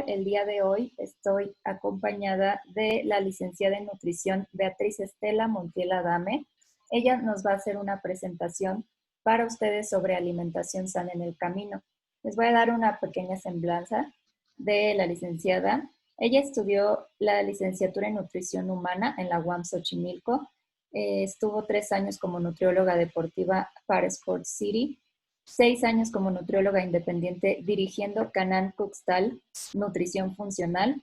El día de hoy estoy acompañada de la licenciada en nutrición Beatriz Estela Montiel Adame. Ella nos va a hacer una presentación para ustedes sobre alimentación sana en el camino. Les voy a dar una pequeña semblanza de la licenciada. Ella estudió la licenciatura en nutrición humana en la UAM Xochimilco. Estuvo 3 años como nutrióloga deportiva para Sport City, 6 años como nutrióloga independiente dirigiendo Canaan Cuxtal Nutrición Funcional,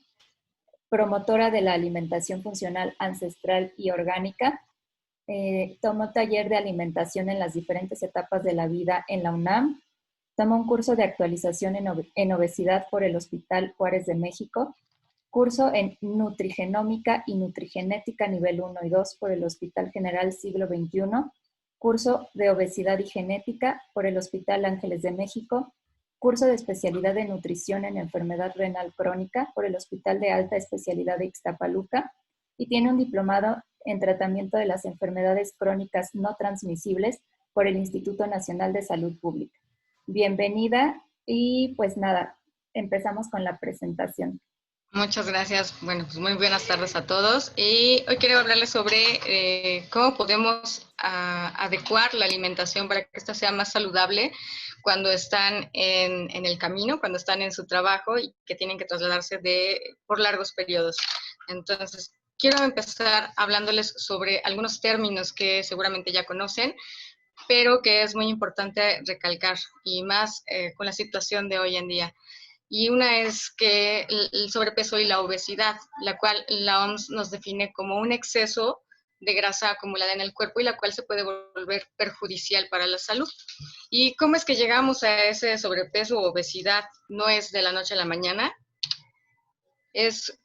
promotora de la alimentación funcional ancestral y orgánica. Tomó taller de alimentación en las diferentes etapas de la vida en la UNAM. Tomó un curso de actualización en obesidad por el Hospital Juárez de México. Curso en nutrigenómica y nutrigenética nivel 1 y 2 por el Hospital General Siglo XXI. Curso de obesidad y genética por el Hospital Ángeles de México. Curso de especialidad de nutrición en enfermedad renal crónica por el Hospital de Alta Especialidad de Ixtapaluca. Y tiene un diplomado en tratamiento de las enfermedades crónicas no transmisibles por el Instituto Nacional de Salud Pública. Bienvenida y pues nada, empezamos con la presentación. Muchas gracias. Bueno, pues muy buenas tardes a todos. Y hoy quiero hablarles sobre cómo podemos adecuar la alimentación para que esta sea más saludable cuando están en el camino, cuando están en su trabajo y que tienen que trasladarse por largos periodos. Entonces, quiero empezar hablándoles sobre algunos términos que seguramente ya conocen, pero que es muy importante recalcar, y más con la situación de hoy en día. Y una es que el sobrepeso y la obesidad, la cual la OMS nos define como un exceso de grasa acumulada en el cuerpo y la cual se puede volver perjudicial para la salud. ¿Y cómo es que llegamos a ese sobrepeso o obesidad? No es de la noche a la mañana, es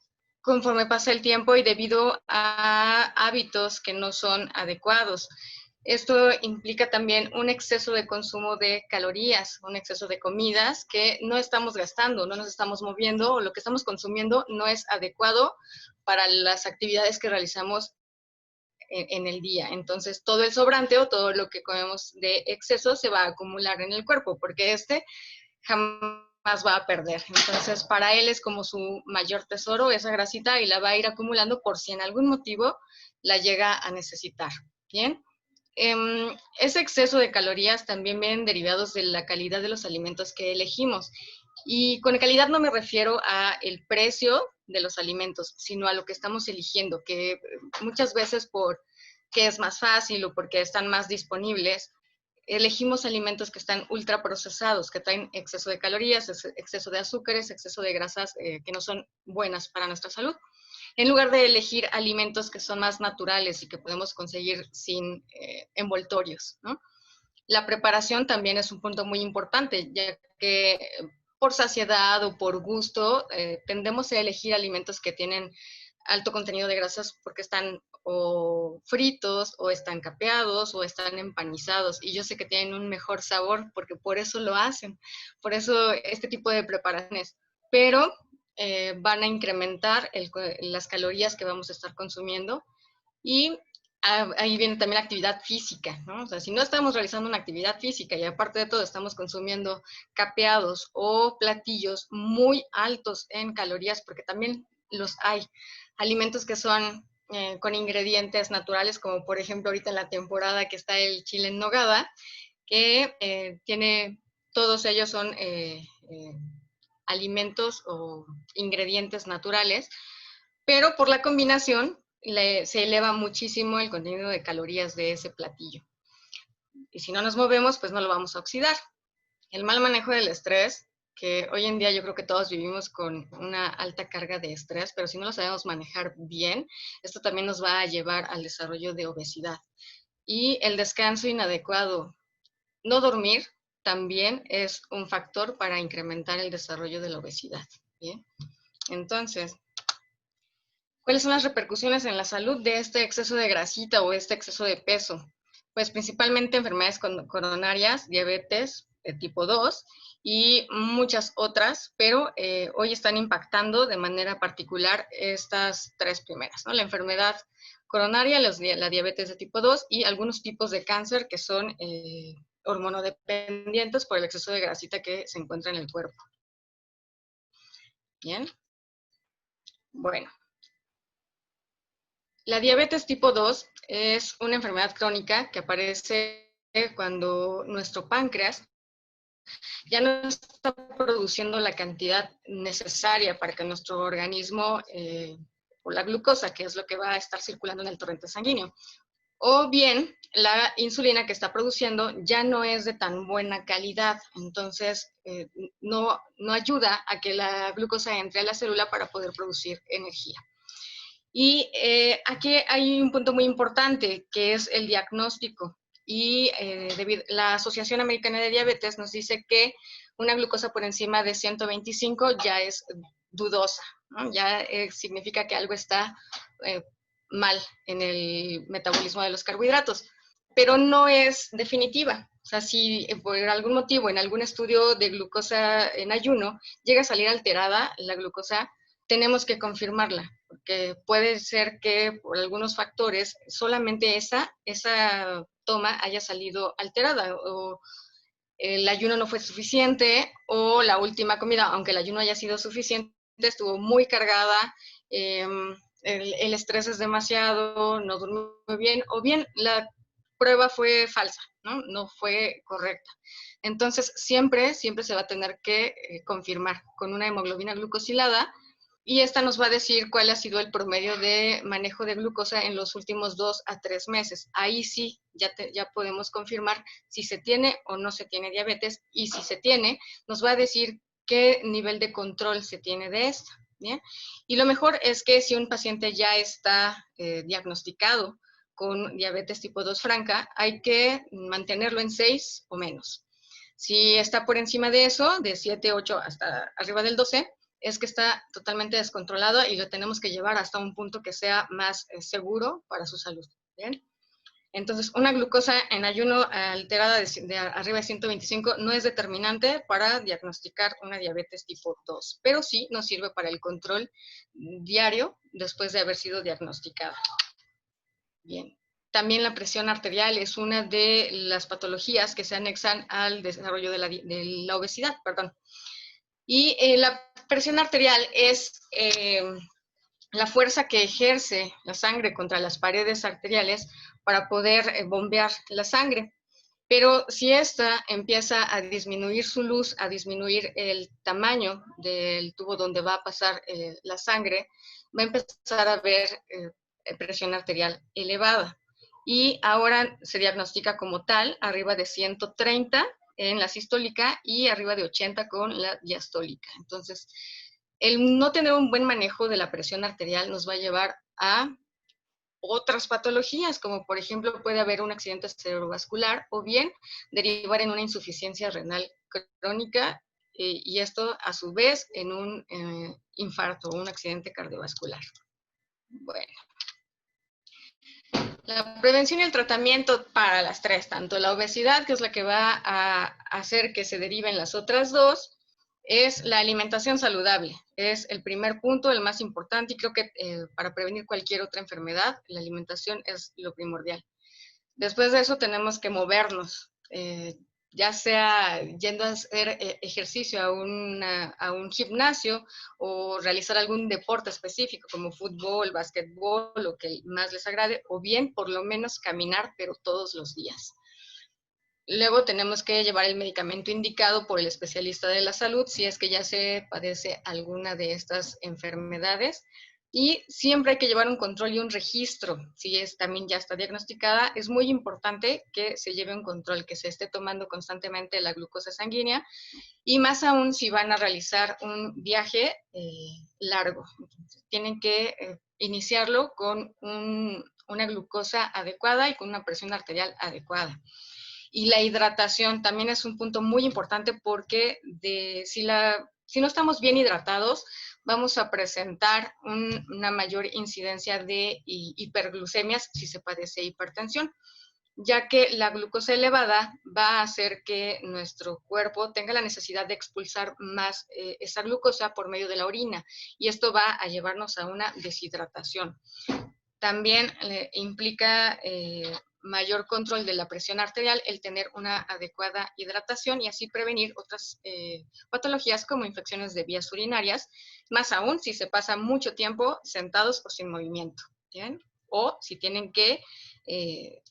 conforme pasa el tiempo y debido a hábitos que no son adecuados. Esto implica también un exceso de consumo de calorías, un exceso de comidas que no estamos gastando, no nos estamos moviendo, o lo que estamos consumiendo no es adecuado para las actividades que realizamos en el día. Entonces, todo el sobrante o todo lo que comemos de exceso se va a acumular en el cuerpo, porque jamás va a perder. Entonces, para él es como su mayor tesoro, esa grasita, y la va a ir acumulando por si en algún motivo la llega a necesitar. ¿Bien? Ese exceso de calorías también vienen derivados de la calidad de los alimentos que elegimos. Y con calidad no me refiero a el precio de los alimentos, sino a lo que estamos eligiendo, que muchas veces porque es más fácil o porque están más disponibles, elegimos alimentos que están ultraprocesados, que traen exceso de calorías, exceso de azúcares, exceso de grasas que no son buenas para nuestra salud, en lugar de elegir alimentos que son más naturales y que podemos conseguir sin envoltorios, ¿no? La preparación también es un punto muy importante, ya que por saciedad o por gusto tendemos a elegir alimentos que tienen alto contenido de grasas porque están o fritos, o están capeados, o están empanizados. Y yo sé que tienen un mejor sabor porque por eso lo hacen. Por eso este tipo de preparaciones. Pero van a incrementar las calorías que vamos a estar consumiendo. Y ahí viene también la actividad física, ¿no? O sea, si no estamos realizando una actividad física y aparte de todo estamos consumiendo capeados o platillos muy altos en calorías, porque también los hay, alimentos que son con ingredientes naturales, como por ejemplo ahorita en la temporada que está el chile en nogada, que todos ellos son alimentos o ingredientes naturales, pero por la combinación se eleva muchísimo el contenido de calorías de ese platillo. Y si no nos movemos, pues no lo vamos a oxidar. El mal manejo del estrés, que hoy en día yo creo que todos vivimos con una alta carga de estrés, pero si no lo sabemos manejar bien, esto también nos va a llevar al desarrollo de obesidad. Y el descanso inadecuado, no dormir, también es un factor para incrementar el desarrollo de la obesidad. ¿Bien? Entonces, ¿cuáles son las repercusiones en la salud de este exceso de grasita o este exceso de peso? Pues principalmente enfermedades coronarias, diabetes tipo 2 y muchas otras, pero hoy están impactando de manera particular estas 3 primeras, ¿no? La enfermedad coronaria, la diabetes de tipo 2 y algunos tipos de cáncer que son hormonodependientes por el exceso de grasita que se encuentra en el cuerpo. Bien, bueno. La diabetes tipo 2 es una enfermedad crónica que aparece cuando nuestro páncreas ya no está produciendo la cantidad necesaria para que nuestro organismo, o la glucosa, que es lo que va a estar circulando en el torrente sanguíneo, o bien la insulina que está produciendo ya no es de tan buena calidad, entonces no ayuda a que la glucosa entre a la célula para poder producir energía. Y aquí hay un punto muy importante, que es el diagnóstico. Y la Asociación Americana de Diabetes nos dice que una glucosa por encima de 125 ya es dudosa, ¿no? Ya significa que algo está mal en el metabolismo de los carbohidratos, pero no es definitiva. O sea, si por algún motivo en algún estudio de glucosa en ayuno llega a salir alterada la glucosa, tenemos que confirmarla, porque puede ser que por algunos factores solamente esa toma haya salido alterada, o el ayuno no fue suficiente, o la última comida, aunque el ayuno haya sido suficiente, estuvo muy cargada, el estrés es demasiado, no durmió bien, o bien la prueba fue falsa, no fue correcta. Entonces, siempre se va a tener que confirmar con una hemoglobina glucosilada, y esta nos va a decir cuál ha sido el promedio de manejo de glucosa en los últimos 2 a 3 meses. Ahí sí, ya podemos confirmar si se tiene o no se tiene diabetes, y si se tiene, nos va a decir qué nivel de control se tiene de esta. ¿Bien? Y lo mejor es que si un paciente ya está diagnosticado con diabetes tipo 2 franca, hay que mantenerlo en 6 o menos. Si está por encima de eso, de 7, 8 hasta arriba del 12, es que está totalmente descontrolado y lo tenemos que llevar hasta un punto que sea más seguro para su salud. ¿Bien? Entonces, una glucosa en ayuno alterada de arriba de 125 no es determinante para diagnosticar una diabetes tipo 2, pero sí nos sirve para el control diario después de haber sido diagnosticada. Bien. También la presión arterial es una de las patologías que se anexan al desarrollo de la obesidad, perdón. Y la presión arterial es la fuerza que ejerce la sangre contra las paredes arteriales para poder bombear la sangre. Pero si esta empieza a disminuir su luz, a disminuir el tamaño del tubo donde va a pasar la sangre, va a empezar a haber presión arterial elevada. Y ahora se diagnostica como tal, arriba de 130 en la sistólica y arriba de 80 con la diastólica. Entonces, el no tener un buen manejo de la presión arterial nos va a llevar a otras patologías, como por ejemplo puede haber un accidente cerebrovascular o bien derivar en una insuficiencia renal crónica, y esto a su vez en un infarto o un accidente cardiovascular. Bueno, la prevención y el tratamiento para las tres, tanto la obesidad, que es la que va a hacer que se deriven las otras dos, es la alimentación saludable. Es el primer punto, el más importante, y creo que para prevenir cualquier otra enfermedad, la alimentación es lo primordial. Después de eso tenemos que movernos, ya sea yendo a hacer ejercicio a un gimnasio o realizar algún deporte específico como fútbol, básquetbol, lo que más les agrade, o bien por lo menos caminar, pero todos los días. Luego tenemos que llevar el medicamento indicado por el especialista de la salud si es que ya se padece alguna de estas enfermedades. Y siempre hay que llevar un control y un registro. Si también ya está diagnosticada, es muy importante que se lleve un control, que se esté tomando constantemente la glucosa sanguínea, y más aún si van a realizar un viaje largo. Entonces, tienen que iniciarlo con una glucosa adecuada y con una presión arterial adecuada. Y la hidratación también es un punto muy importante, porque si no estamos bien hidratados, vamos a presentar una mayor incidencia de hiperglucemias si se padece hipertensión, ya que la glucosa elevada va a hacer que nuestro cuerpo tenga la necesidad de expulsar más esa glucosa por medio de la orina, y esto va a llevarnos a una deshidratación. También implica mayor control de la presión arterial el tener una adecuada hidratación y así prevenir otras patologías como infecciones de vías urinarias, más aún si se pasa mucho tiempo sentados o sin movimiento, ¿bien? O si tienen que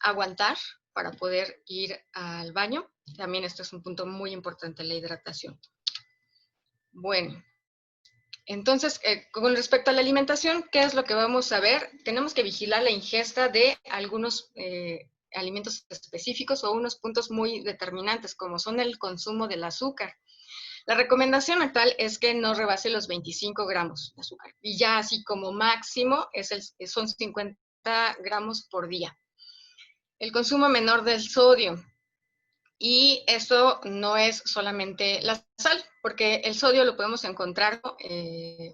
aguantar para poder ir al baño. También esto es un punto muy importante, la hidratación. Bueno, entonces, con respecto a la alimentación, ¿qué es lo que vamos a ver? Tenemos que vigilar la ingesta de algunos alimentos específicos o unos puntos muy determinantes, como son el consumo del azúcar. La recomendación actual es que no rebase los 25 gramos de azúcar, y ya así como máximo son 50 gramos por día. El consumo menor del sodio. Y esto no es solamente la sal, porque el sodio lo podemos encontrar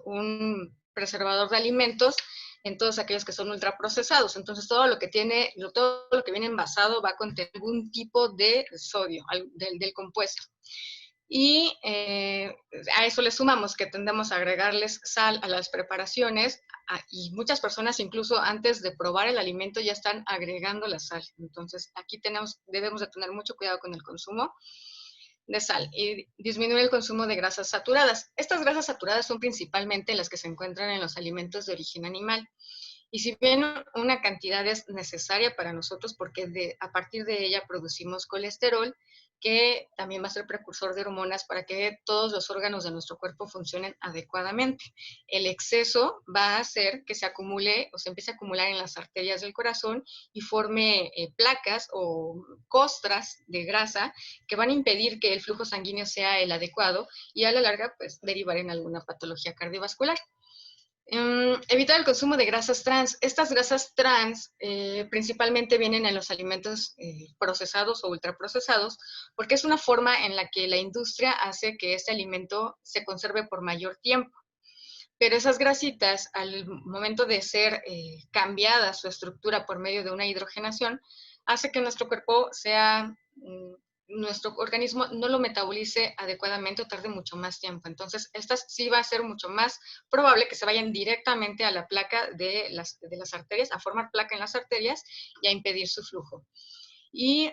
un preservador de alimentos en todos aquellos que son ultraprocesados. Entonces, todo lo que viene envasado va a contener algún tipo de sodio, del compuesto. Y a eso le sumamos que tendemos a agregarles sal a las preparaciones y muchas personas incluso antes de probar el alimento ya están agregando la sal. Entonces aquí debemos de tener mucho cuidado con el consumo de sal y disminuir el consumo de grasas saturadas. Estas grasas saturadas son principalmente las que se encuentran en los alimentos de origen animal. Y si bien una cantidad es necesaria para nosotros porque a partir de ella producimos colesterol, que también va a ser precursor de hormonas para que todos los órganos de nuestro cuerpo funcionen adecuadamente. El exceso va a hacer que se acumule o se empiece a acumular en las arterias del corazón y forme placas o costras de grasa que van a impedir que el flujo sanguíneo sea el adecuado y a la larga pues derivar en alguna patología cardiovascular. Evitar el consumo de grasas trans. Estas grasas trans principalmente vienen en los alimentos procesados o ultraprocesados, porque es una forma en la que la industria hace que este alimento se conserve por mayor tiempo. Pero esas grasitas, al momento de ser cambiada su estructura por medio de una hidrogenación, hace que nuestro cuerpo nuestro organismo no lo metabolice adecuadamente o tarde mucho más tiempo. Entonces, estas sí va a ser mucho más probable que se vayan directamente a la placa de las arterias, a formar placa en las arterias y a impedir su flujo. Y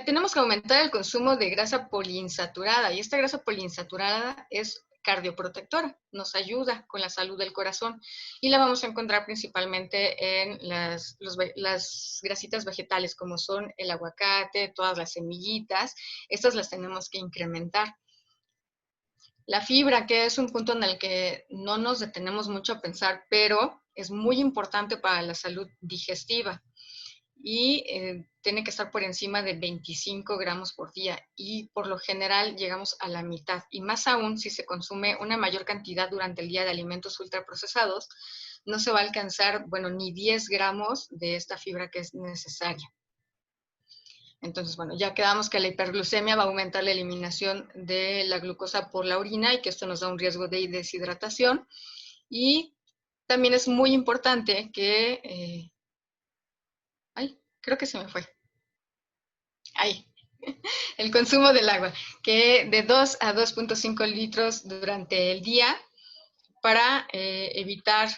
tenemos que aumentar el consumo de grasa poliinsaturada, y esta grasa poliinsaturada es cardioprotectora, nos ayuda con la salud del corazón y la vamos a encontrar principalmente en las grasitas vegetales como son el aguacate, todas las semillitas, estas las tenemos que incrementar. La fibra, que es un punto en el que no nos detenemos mucho a pensar, pero es muy importante para la salud digestiva y tiene que estar por encima de 25 gramos por día y por lo general llegamos a la mitad y más aún si se consume una mayor cantidad durante el día de alimentos ultraprocesados, no se va a alcanzar, bueno, ni 10 gramos de esta fibra que es necesaria. Entonces, bueno, ya quedamos que la hiperglucemia va a aumentar la eliminación de la glucosa por la orina y que esto nos da un riesgo de deshidratación. Y también es muy importante que creo que se me fue. Ahí. El consumo del agua, que de 2 a 2.5 litros durante el día para evitar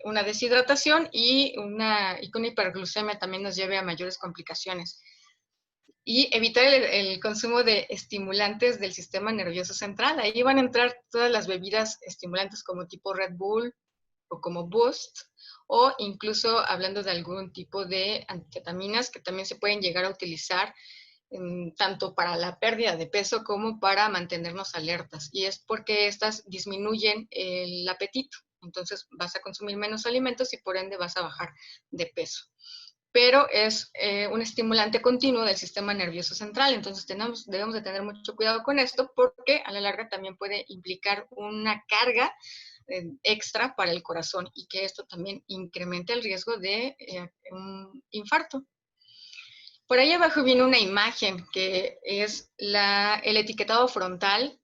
una deshidratación y que una hiperglucemia también nos lleve a mayores complicaciones. Y evitar el consumo de estimulantes del sistema nervioso central. Ahí van a entrar todas las bebidas estimulantes como tipo Red Bull o como Boost, o incluso hablando de algún tipo de anfetaminas que también se pueden llegar a utilizar tanto para la pérdida de peso como para mantenernos alertas. Y es porque estas disminuyen el apetito. Entonces vas a consumir menos alimentos y por ende vas a bajar de peso. Pero es un estimulante continuo del sistema nervioso central. Entonces debemos de tener mucho cuidado con esto porque a la larga también puede implicar una carga extra para el corazón y que esto también incremente el riesgo de un infarto. Por ahí abajo viene una imagen que es el etiquetado frontal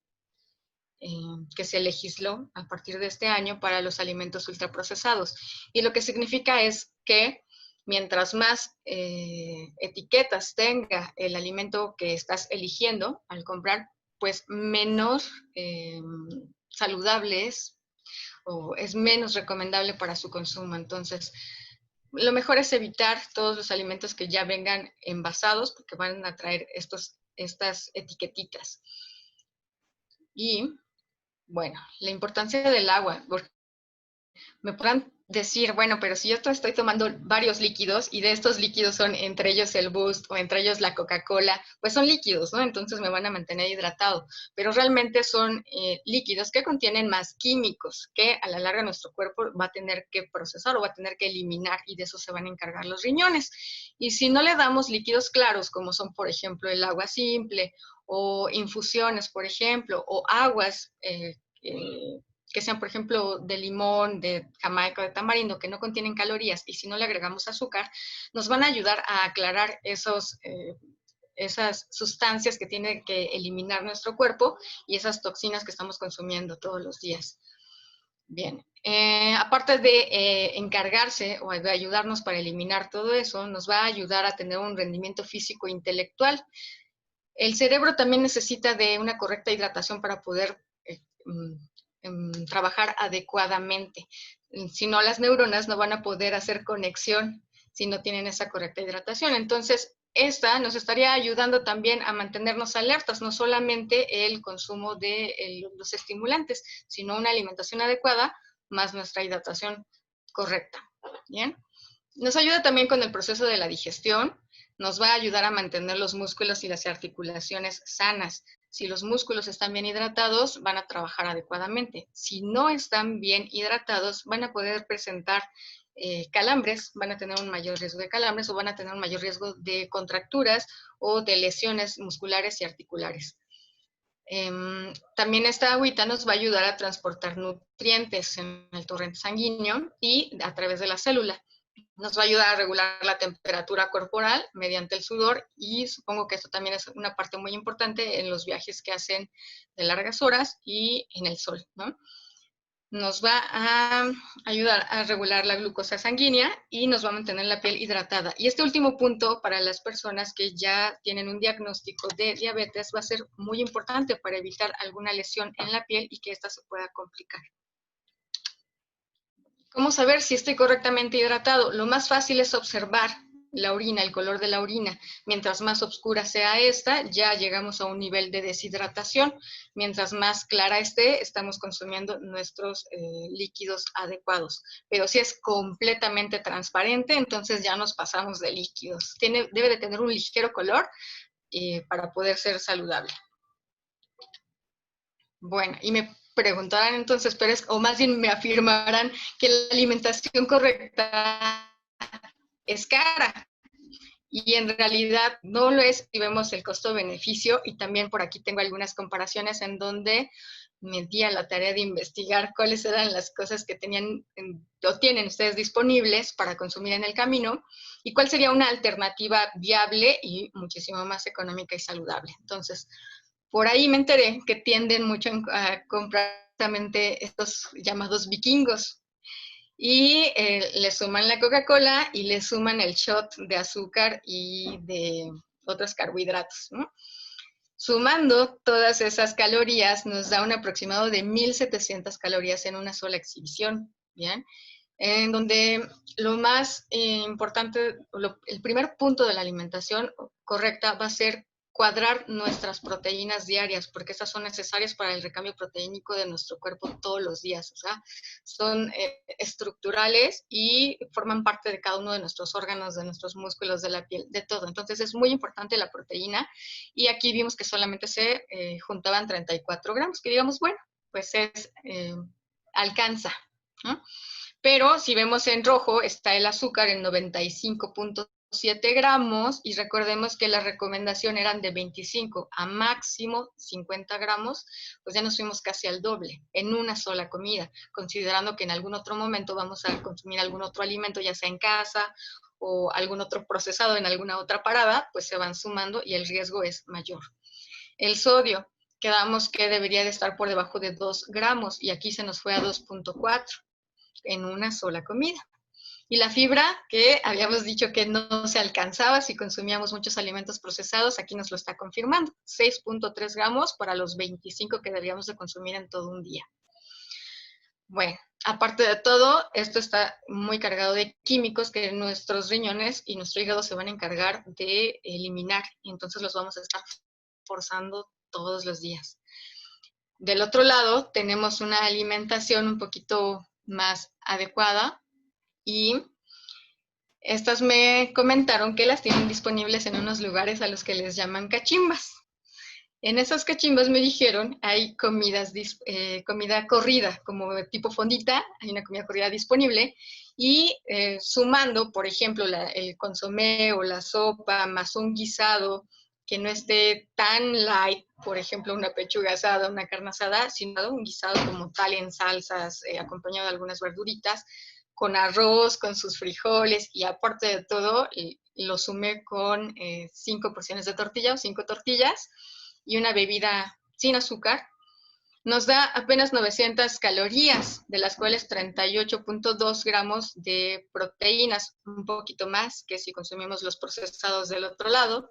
que se legisló a partir de este año para los alimentos ultraprocesados. Y lo que significa es que mientras más etiquetas tenga el alimento que estás eligiendo al comprar, pues menos saludable es o es menos recomendable para su consumo. Entonces, lo mejor es evitar todos los alimentos que ya vengan envasados porque van a traer estas etiquetitas. Y, bueno, la importancia del agua, porque me podrán decir, bueno, pero si yo estoy tomando varios líquidos y de estos líquidos son entre ellos el Boost o entre ellos la Coca-Cola, pues son líquidos, ¿no? Entonces me van a mantener hidratado, pero realmente son líquidos que contienen más químicos que a la larga nuestro cuerpo va a tener que procesar o va a tener que eliminar y de eso se van a encargar los riñones. Y si no le damos líquidos claros, como son, por ejemplo, el agua simple o infusiones, por ejemplo, o aguas que sean, por ejemplo, de limón, de jamaica, de tamarindo, que no contienen calorías, y si no le agregamos azúcar, nos van a ayudar a aclarar esas sustancias que tiene que eliminar nuestro cuerpo y esas toxinas que estamos consumiendo todos los días. Bien, aparte de encargarse o de ayudarnos para eliminar todo eso, nos va a ayudar a tener un rendimiento físico e intelectual. El cerebro también necesita de una correcta hidratación para poder trabajar adecuadamente. Si no, las neuronas no van a poder hacer conexión si no tienen esa correcta hidratación. Entonces, esta nos estaría ayudando también a mantenernos alertas, no solamente el consumo de los estimulantes, sino una alimentación adecuada más nuestra hidratación correcta. ¿Bien? Nos ayuda también con el proceso de la digestión, nos va a ayudar a mantener los músculos y las articulaciones sanas. Si los músculos están bien hidratados, van a trabajar adecuadamente. Si no están bien hidratados, van a poder presentar calambres, van a tener un mayor riesgo de calambres o van a tener un mayor riesgo de contracturas o de lesiones musculares y articulares. También esta agüita nos va a ayudar a transportar nutrientes en el torrente sanguíneo y a través de la célula. Nos va a ayudar a regular la temperatura corporal mediante el sudor y supongo que esto también es una parte muy importante en los viajes que hacen de largas horas y en el sol, ¿no? Nos va a ayudar a regular la glucosa sanguínea y nos va a mantener la piel hidratada. Y este último punto para las personas que ya tienen un diagnóstico de diabetes va a ser muy importante para evitar alguna lesión en la piel y que ésta se pueda complicar. ¿Cómo saber si estoy correctamente hidratado? Lo más fácil es observar la orina, el color de la orina. Mientras más oscura sea esta, ya llegamos a un nivel de deshidratación. Mientras más clara esté, estamos consumiendo nuestros líquidos adecuados. Pero si es completamente transparente, entonces ya nos pasamos de líquidos. Debe de tener un ligero color para poder ser saludable. Bueno, y me preguntarán entonces, o más bien me afirmarán que la alimentación correcta es cara. Y en realidad no lo es si vemos el costo-beneficio, y también por aquí tengo algunas comparaciones en donde me di a la tarea de investigar cuáles eran las cosas que tenían o tienen ustedes disponibles para consumir en el camino y cuál sería una alternativa viable y muchísimo más económica y saludable. Entonces, por ahí me enteré que tienden mucho a comprar justamente estos llamados vikingos y le suman la Coca-Cola y le suman el shot de azúcar y de otros carbohidratos, ¿no? Sumando todas esas calorías nos da un aproximado de 1,700 calorías en una sola exhibición, ¿bien? En donde lo más importante, el primer punto de la alimentación correcta va a ser cuadrar nuestras proteínas diarias, porque estas son necesarias para el recambio proteínico de nuestro cuerpo todos los días. O sea, son estructurales y forman parte de cada uno de nuestros órganos, de nuestros músculos, de la piel, de todo. Entonces es muy importante la proteína y aquí vimos que solamente se juntaban 34 gramos, que digamos, bueno, pues alcanza, ¿no? Pero si vemos en rojo está el azúcar en 95.7 gramos y recordemos que la recomendación eran de 25 a máximo 50 gramos, pues ya nos fuimos casi al doble en una sola comida, considerando que en algún otro momento vamos a consumir algún otro alimento, ya sea en casa o algún otro procesado en alguna otra parada, pues se van sumando y el riesgo es mayor. El sodio, quedamos que debería de estar por debajo de 2 gramos y aquí se nos fue a 2.4 en una sola comida. Y la fibra, que habíamos dicho que no se alcanzaba si consumíamos muchos alimentos procesados, aquí nos lo está confirmando, 6.3 gramos para los 25 que debíamos de consumir en todo un día. Bueno, Aparte de todo, esto está muy cargado de químicos que nuestros riñones y nuestro hígado se van a encargar de eliminar, y entonces los vamos a estar forzando todos los días. Del otro lado, tenemos una alimentación un poquito más adecuada, y estas me comentaron que las tienen disponibles en unos lugares a los que les llaman cachimbas. En esas cachimbas me dijeron, hay comida corrida, como tipo fondita, hay una comida corrida disponible, y sumando, por ejemplo, el consomé o la sopa, más un guisado que no esté tan light, por ejemplo, una pechuga asada, una carne asada, sino un guisado como tal en salsas, acompañado de algunas verduritas, con arroz, con sus frijoles, y aparte de todo, lo sumé con 5 porciones de tortilla o 5 tortillas, y una bebida sin azúcar, nos da apenas 900 calorías, de las cuales 38.2 gramos de proteínas, un poquito más que si consumimos los procesados del otro lado.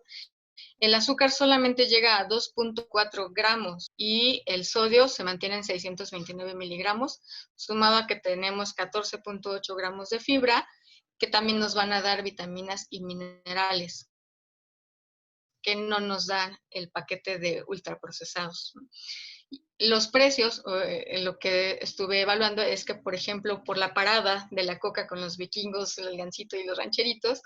El azúcar solamente llega a 2.4 gramos y el sodio se mantiene en 629 miligramos, sumado a que tenemos 14.8 gramos de fibra, que también nos van a dar vitaminas y minerales que no nos dan el paquete de ultraprocesados. Los precios, lo que estuve evaluando es que, por ejemplo, por la parada de la coca con los vikingos, el gansito y los rancheritos,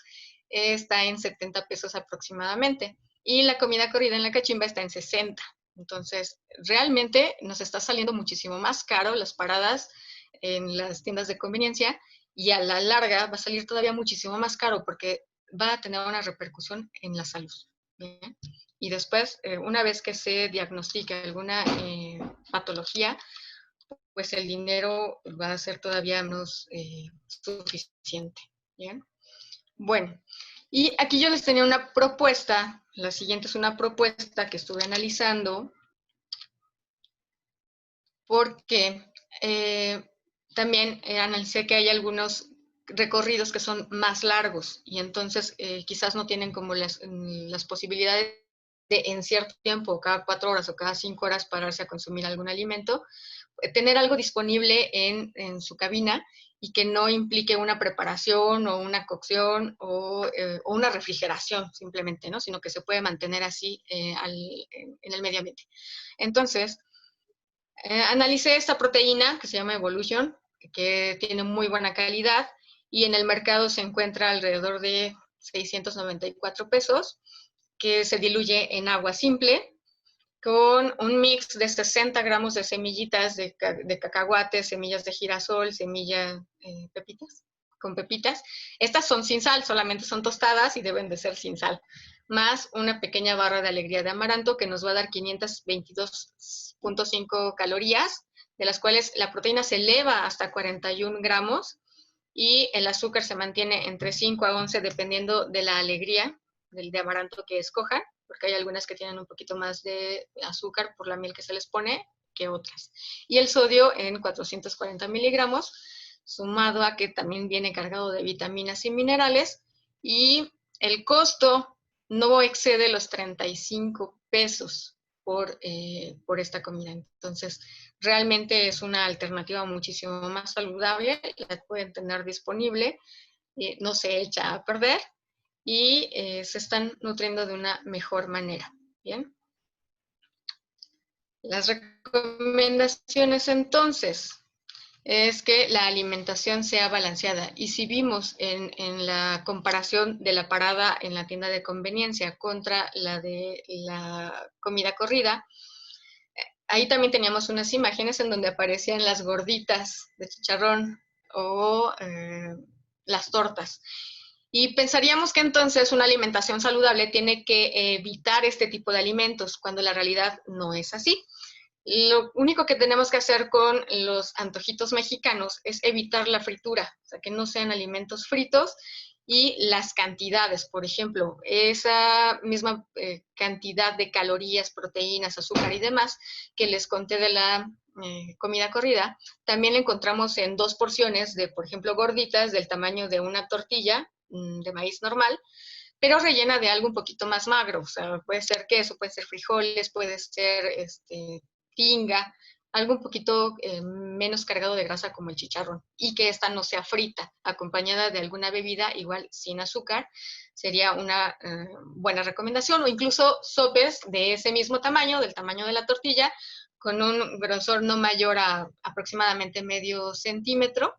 está en 70 pesos aproximadamente. Y la comida corrida en la cachimba está en 60. Entonces, realmente nos está saliendo muchísimo más caro las paradas en las tiendas de conveniencia, y a la larga va a salir todavía muchísimo más caro porque va a tener una repercusión en la salud. ¿Bien? Y después, una vez que se diagnostique alguna patología, pues el dinero va a ser todavía menos suficiente. ¿Bien? Bueno, y aquí yo les tenía una propuesta. La siguiente es una propuesta que estuve analizando porque también analicé que hay algunos recorridos que son más largos, y entonces quizás no tienen como las posibilidades de en cierto tiempo, cada 4 horas o cada 5 horas, pararse a consumir algún alimento, tener algo disponible en su cabina y que no implique una preparación o una cocción o una refrigeración simplemente, ¿no? Sino que se puede mantener así en el medio ambiente. Entonces, analicé esta proteína que se llama Evolution, que tiene muy buena calidad, y en el mercado se encuentra alrededor de 694 pesos, que se diluye en agua simple, con un mix de 60 gramos de semillitas de cacahuate, semillas de girasol, pepitas, con pepitas. Estas son sin sal, solamente son tostadas y deben de ser sin sal, más una pequeña barra de alegría de amaranto que nos va a dar 522.5 calorías, de las cuales la proteína se eleva hasta 41 gramos y el azúcar se mantiene entre 5 a 11 dependiendo de la alegría del de amaranto que escojan, porque hay algunas que tienen un poquito más de azúcar por la miel que se les pone que otras. Y el sodio en 440 miligramos, sumado a que también viene cargado de vitaminas y minerales, y el costo no excede los 35 pesos por esta comida. Entonces, realmente es una alternativa muchísimo más saludable, la pueden tener disponible, no se echa a perder, y se están nutriendo de una mejor manera. Bien. Las recomendaciones entonces es que la alimentación sea balanceada, y si vimos en la comparación de la parada en la tienda de conveniencia contra la de la comida corrida, ahí también teníamos unas imágenes en donde aparecían las gorditas de chicharrón o las tortas. Y pensaríamos que entonces una alimentación saludable tiene que evitar este tipo de alimentos, cuando la realidad no es así. Lo único que tenemos que hacer con los antojitos mexicanos es evitar la fritura, o sea, que no sean alimentos fritos, y las cantidades, por ejemplo, esa misma cantidad de calorías, proteínas, azúcar y demás que les conté de la comida corrida, también la encontramos en 2 porciones de, por ejemplo, gorditas del tamaño de una tortilla de maíz normal, pero rellena de algo un poquito más magro, o sea, puede ser queso, puede ser frijoles, puede ser tinga, algo un poquito menos cargado de grasa como el chicharrón, y que esta no sea frita, acompañada de alguna bebida, igual sin azúcar, sería una buena recomendación, o incluso sopes de ese mismo tamaño, del tamaño de la tortilla, con un grosor no mayor a aproximadamente medio centímetro,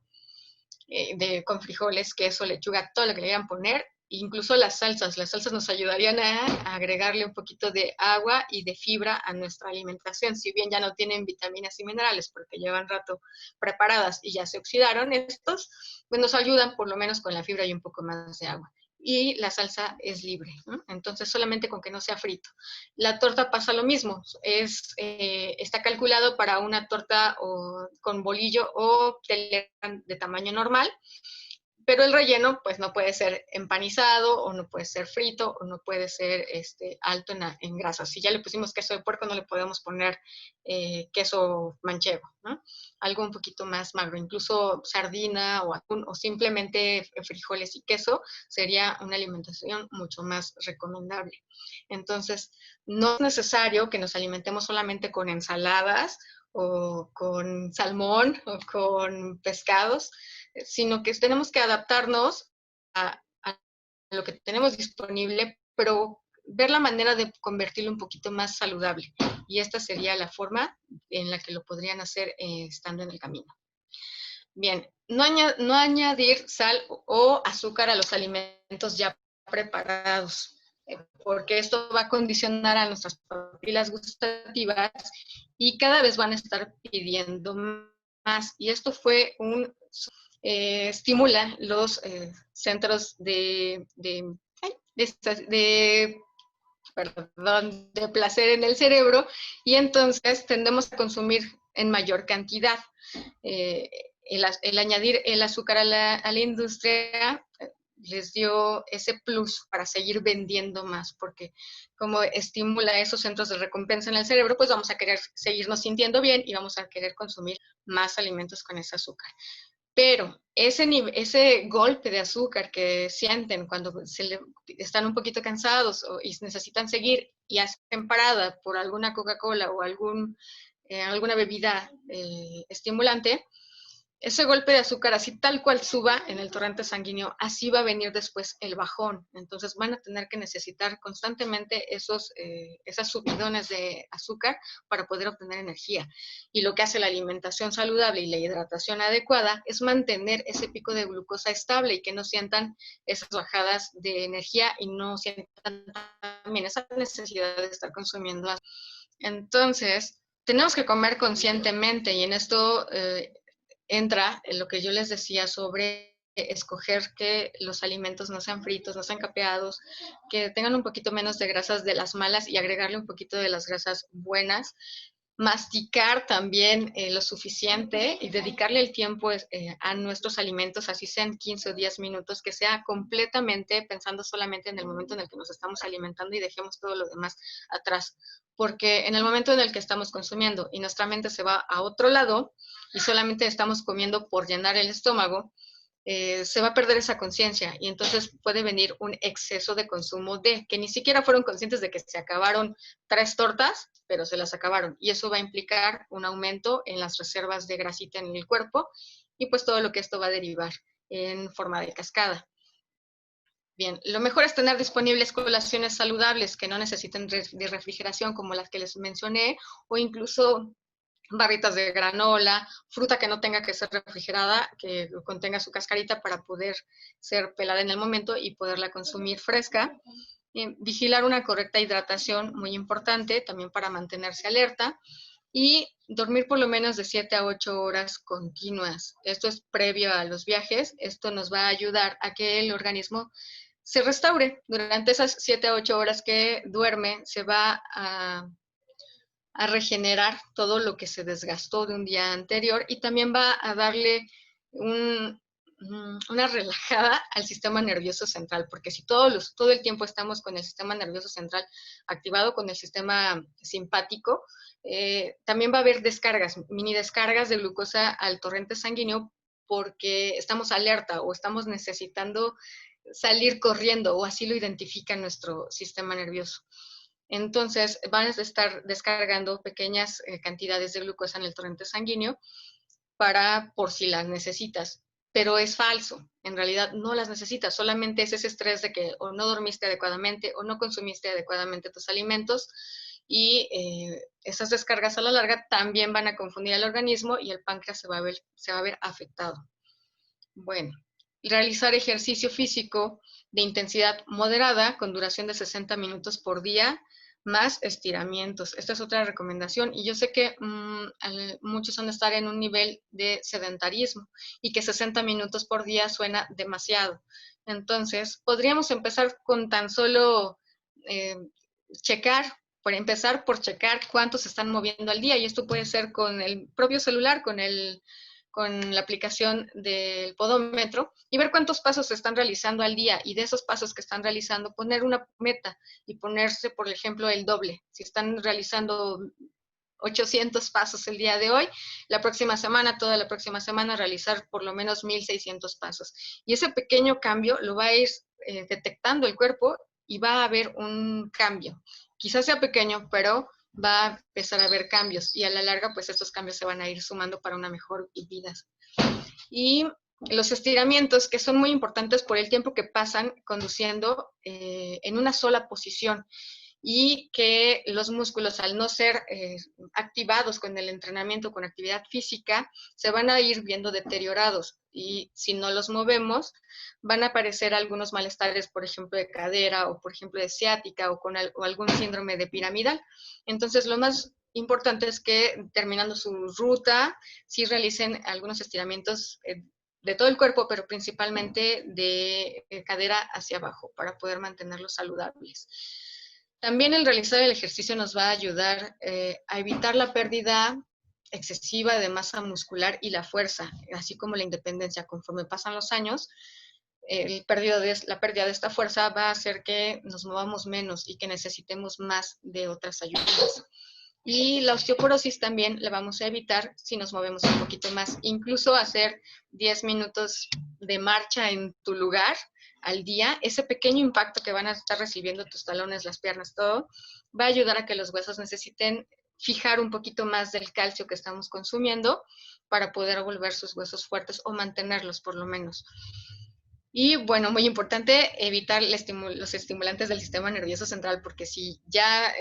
con frijoles, queso, lechuga, todo lo que le quieran poner. Incluso las salsas nos ayudarían a agregarle un poquito de agua y de fibra a nuestra alimentación. Si bien ya no tienen vitaminas y minerales porque llevan rato preparadas y ya se oxidaron estos, pues nos ayudan por lo menos con la fibra y un poco más de agua. Y la salsa es libre, ¿no? Entonces solamente con que no sea frito. La torta pasa lo mismo, está calculado para una torta con bolillo o de tamaño normal, pero el relleno pues no puede ser empanizado, o no puede ser frito, o no puede ser alto en grasa. Si ya le pusimos queso de puerco, no le podemos poner queso manchego, ¿no? Algo un poquito más magro, incluso sardina o atún, o simplemente frijoles y queso, sería una alimentación mucho más recomendable. Entonces, no es necesario que nos alimentemos solamente con ensaladas, o con salmón, o con pescados, sino que tenemos que adaptarnos a lo que tenemos disponible, pero ver la manera de convertirlo un poquito más saludable. Y esta sería la forma en la que lo podrían hacer estando en el camino. Bien, no añadir sal o azúcar a los alimentos ya preparados, porque esto va a condicionar a nuestras papilas gustativas y cada vez van a estar pidiendo más. Y esto fue estimula los centros de placer en el cerebro, y entonces tendemos a consumir en mayor cantidad. El añadir el azúcar a la industria les dio ese plus para seguir vendiendo más, porque como estimula esos centros de recompensa en el cerebro, pues vamos a querer seguirnos sintiendo bien y vamos a querer consumir más alimentos con ese azúcar. Pero ese golpe de azúcar que sienten cuando están un poquito cansados y necesitan seguir y hacen parada por alguna Coca-Cola o alguna bebida estimulante, ese golpe de azúcar, así tal cual suba en el torrente sanguíneo, así va a venir después el bajón. Entonces van a tener que necesitar constantemente esas subidones de azúcar para poder obtener energía. Y lo que hace la alimentación saludable y la hidratación adecuada es mantener ese pico de glucosa estable y que no sientan esas bajadas de energía y no sientan también esa necesidad de estar consumiendo azúcar. Entonces, tenemos que comer conscientemente, y en esto entra en lo que yo les decía sobre escoger que los alimentos no sean fritos, no sean capeados, que tengan un poquito menos de grasas de las malas y agregarle un poquito de las grasas buenas. Masticar también lo suficiente y dedicarle el tiempo a nuestros alimentos, así sean 15 o 10 minutos, que sea completamente pensando solamente en el momento en el que nos estamos alimentando y dejemos todo lo demás atrás. Porque en el momento en el que estamos consumiendo y nuestra mente se va a otro lado y solamente estamos comiendo por llenar el estómago, se va a perder esa conciencia, y entonces puede venir un exceso de consumo que ni siquiera fueron conscientes de que se acabaron 3 tortas, pero se las acabaron, y eso va a implicar un aumento en las reservas de grasita en el cuerpo, y pues todo lo que esto va a derivar en forma de cascada. Bien, lo mejor es tener disponibles colaciones saludables que no necesiten de refrigeración, como las que les mencioné, o incluso barritas de granola, fruta que no tenga que ser refrigerada, que contenga su cascarita para poder ser pelada en el momento y poderla consumir fresca. Vigilar una correcta hidratación, muy importante, también para mantenerse alerta. Y dormir por lo menos de 7 a 8 horas continuas. Esto es previo a los viajes. Esto nos va a ayudar a que el organismo se restaure. Durante esas 7 a 8 horas que duerme, se va a regenerar todo lo que se desgastó de un día anterior, y también va a darle una relajada al sistema nervioso central, porque si todo el tiempo estamos con el sistema nervioso central activado, con el sistema simpático, también va a haber mini descargas de glucosa al torrente sanguíneo, porque estamos alerta o estamos necesitando salir corriendo, o así lo identifica nuestro sistema nervioso. Entonces van a estar descargando pequeñas cantidades de glucosa en el torrente sanguíneo por si las necesitas. Pero es falso, en realidad no las necesitas, solamente es ese estrés de que o no dormiste adecuadamente o no consumiste adecuadamente tus alimentos, y esas descargas a la larga también van a confundir al organismo y el páncreas se va a ver afectado. Bueno, realizar ejercicio físico de intensidad moderada con duración de 60 minutos por día, más estiramientos. Esta es otra recomendación. Y yo sé que muchos van a estar en un nivel de sedentarismo y que 60 minutos por día suena demasiado. Entonces, podríamos empezar con tan solo eh, empezar por checar cuántos se están moviendo al día. Y esto puede ser con el propio celular, con la aplicación del podómetro, y ver cuántos pasos se están realizando al día, y de esos pasos que están realizando poner una meta y ponerse, por ejemplo, el doble. Si están realizando 800 pasos el día de hoy, la próxima semana, toda la próxima semana, realizar por lo menos 1600 pasos. Y ese pequeño cambio lo va a ir detectando el cuerpo y va a haber un cambio. Quizás sea pequeño, pero va a empezar a haber cambios, y a la larga pues estos cambios se van a ir sumando para una mejor vida. Y los estiramientos, que son muy importantes por el tiempo que pasan conduciendo en una sola posición, y que los músculos, al no ser activados con el entrenamiento, con actividad física, se van a ir viendo deteriorados, y si no los movemos van a aparecer algunos malestares, por ejemplo de cadera, o por ejemplo de ciática, o algún síndrome de piramidal. Entonces lo más importante es que, terminando su ruta, sí realicen algunos estiramientos de todo el cuerpo, pero principalmente de cadera hacia abajo, para poder mantenerlos saludables. También el realizar el ejercicio nos va a ayudar a evitar la pérdida excesiva de masa muscular y la fuerza, así como la independencia. Conforme pasan los años, la pérdida de esta fuerza va a hacer que nos movamos menos y que necesitemos más de otras ayudas. Y la osteoporosis también la vamos a evitar si nos movemos un poquito más. Incluso hacer 10 minutos de marcha en tu lugar al día, ese pequeño impacto que van a estar recibiendo tus talones, las piernas, todo, va a ayudar a que los huesos necesiten fijar un poquito más del calcio que estamos consumiendo para poder volver sus huesos fuertes, o mantenerlos por lo menos. Y bueno, muy importante, evitar los estimulantes del sistema nervioso central, porque si ya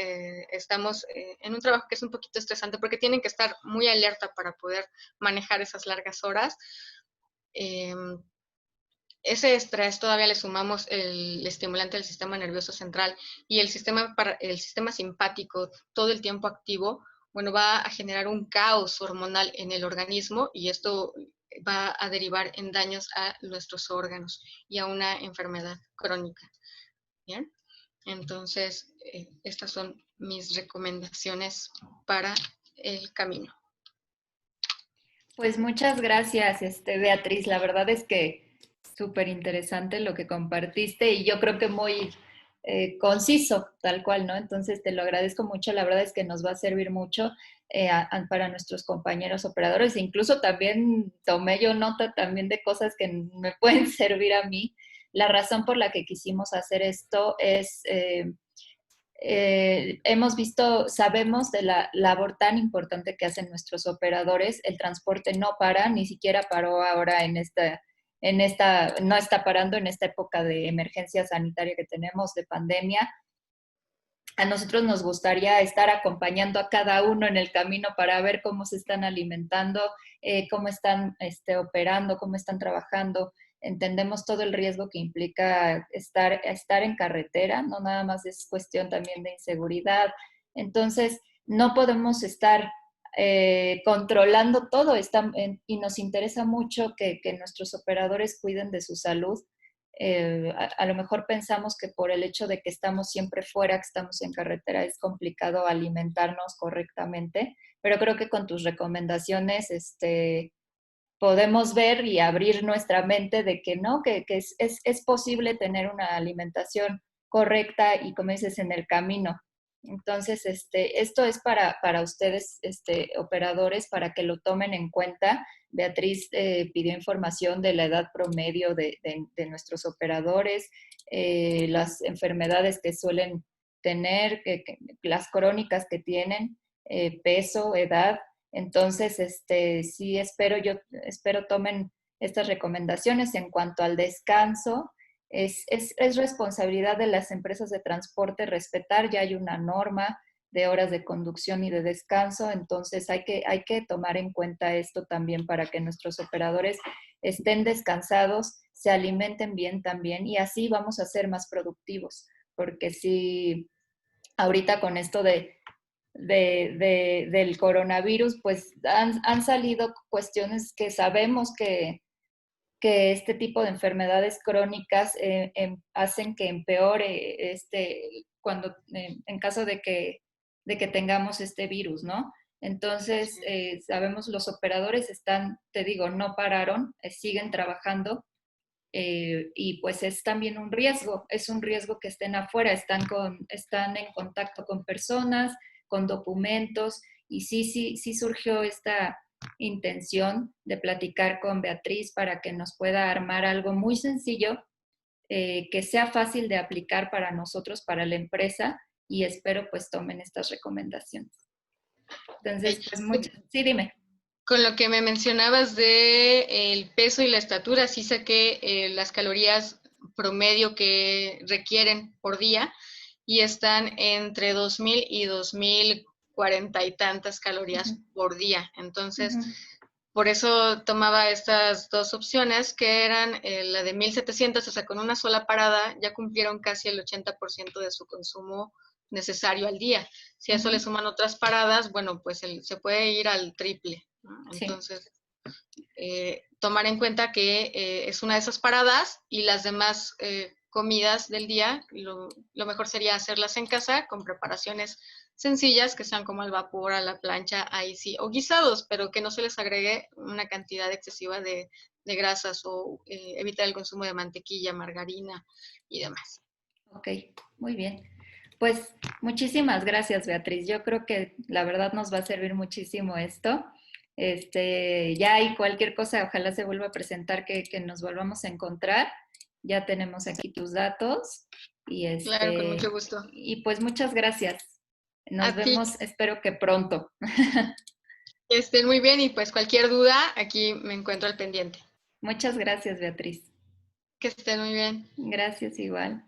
estamos en un trabajo que es un poquito estresante, porque tienen que estar muy alerta para poder manejar esas largas horas, ese estrés todavía le sumamos el estimulante del sistema nervioso central y el sistema simpático todo el tiempo activo. Bueno, va a generar un caos hormonal en el organismo, y esto va a derivar en daños a nuestros órganos y a una enfermedad crónica. ¿Bien? Entonces, estas son mis recomendaciones para el camino. Pues muchas gracias, Beatriz. La verdad es que súper interesante lo que compartiste, y yo creo que muy conciso, tal cual, ¿no? Entonces te lo agradezco mucho. La verdad es que nos va a servir mucho para nuestros compañeros operadores. Incluso también tomé yo nota también de cosas que me pueden servir a mí. La razón por la que quisimos hacer esto es... hemos visto, sabemos de la labor tan importante que hacen nuestros operadores. El transporte no para, ni siquiera paró ahora no está parando en esta época de emergencia sanitaria que tenemos, de pandemia. A nosotros nos gustaría estar acompañando a cada uno en el camino para ver cómo se están alimentando, cómo están operando, cómo están trabajando. Entendemos todo el riesgo que implica estar en carretera, no nada más es cuestión también de inseguridad. Entonces, no podemos estar controlando todo, y nos interesa mucho que nuestros operadores cuiden de su salud. A lo mejor pensamos que por el hecho de que estamos siempre fuera, que estamos en carretera, es complicado alimentarnos correctamente, pero creo que con tus recomendaciones podemos ver y abrir nuestra mente de que no, que es posible tener una alimentación correcta y, como dices, en el camino. Entonces, esto es para ustedes, operadores, para que lo tomen en cuenta. Beatriz pidió información de la edad promedio de nuestros operadores, las enfermedades tener, las crónicas que tienen, peso, edad. Entonces, sí espero tomen estas recomendaciones. En cuanto al descanso, es responsabilidad de las empresas de transporte respetar, ya hay una norma de horas de conducción y de descanso, entonces hay que tomar en cuenta esto también para que nuestros operadores estén descansados, se alimenten bien también y así vamos a ser más productivos, porque si ahorita con esto del coronavirus, pues han salido cuestiones que sabemos que este tipo de enfermedades crónicas hacen que empeore en caso de que tengamos este virus, ¿no? Entonces, sabemos los operadores están, te digo, no pararon, siguen trabajando y pues es también es un riesgo que estén afuera, están en contacto con personas, con documentos y sí surgió esta intención de platicar con Beatriz para que nos pueda armar algo muy sencillo, que sea fácil de aplicar para nosotros, para la empresa, y espero pues tomen estas recomendaciones. Entonces, sí, dime. Con lo que me mencionabas de el peso y la estatura, sí saqué las calorías promedio que requieren por día y están entre 2000 y 2040 y tantas calorías por día. Entonces, por eso tomaba estas dos opciones, que eran la de 1700, o sea, con una sola parada ya cumplieron casi el 80% de su consumo necesario al día. Si a eso le suman otras paradas, bueno, pues se puede ir al triple, ¿no? Entonces, tomar en cuenta que es una de esas paradas y las demás comidas del día, lo mejor sería hacerlas en casa con preparaciones sencillas que sean como al vapor, a la plancha, ahí sí, o guisados, pero que no se les agregue una cantidad excesiva de grasas o evitar el consumo de mantequilla, margarina y demás. Ok, muy bien. Pues muchísimas gracias, Beatriz. Yo creo que la verdad nos va a servir muchísimo esto. Ya hay cualquier cosa, ojalá se vuelva a presentar que nos volvamos a encontrar. Ya tenemos aquí tus datos y Claro, con mucho gusto. y pues muchas gracias. Nos A ti. vemos, espero que pronto. Que estén muy bien y pues cualquier duda, aquí me encuentro al pendiente. Muchas gracias, Beatriz. Que estén muy bien. Gracias igual.